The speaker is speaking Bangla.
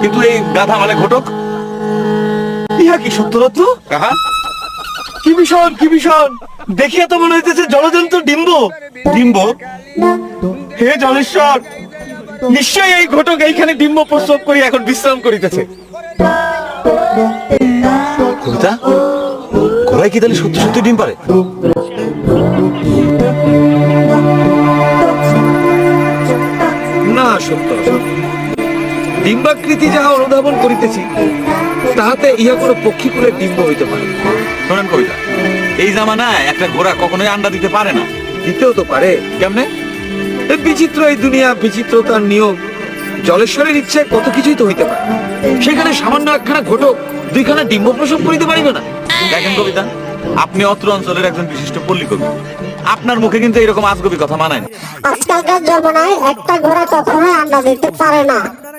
কিন্তু এই গাধা মানে ঘটক, ইহা কি সত্যরত্ন? কাহা কি ভীষণ, কি ভীষণ! দেখিয়া তো মনে হইতেছে জলজন্তু ডিম্ব। ডিম্ব? হে জলেশ্বর, নিশ্চয়ই এই ঘটক এইখানে ডিম্ব প্রসব করি এখন বিশ্রাম করিতেছে। কবিতা, ঘোড়ায় কি তাহলে সত্যি সত্যি ডিম পারে? না সত্য, ডিম্বাকৃতি যাহা অনুধাবন করিতেছি তাহাতে ইহা কোনো পক্ষীকুলের ডিম্ব হইতে পারে। শোনেন কবিতা, এই জামানায় একটা ঘোড়া কখনোই আন্ডা দিতে পারে না। দিতেও তো পারে, কেমনে? বিচিত্র এই দুনিয়া, বিচিত্রতার নিয়ম। জলেশ্বরের ইচ্ছায় কত কিছুই তো হইতে পারে, সেখানে সামান্য একখানা ঘটক দুইখানা ডিম্ব প্রসব করিতে পারিবে না? দেখেন কবিতা, আপনি অত্র অঞ্চলের একজন বিশিষ্ট পল্লী কবি, আপনার মুখে কিন্তু এরকম আজগবি কথা মানায় না। আজকালকার জমানায় একটা ঘোড়া কখনোই আন্ডা দিতে পারে না।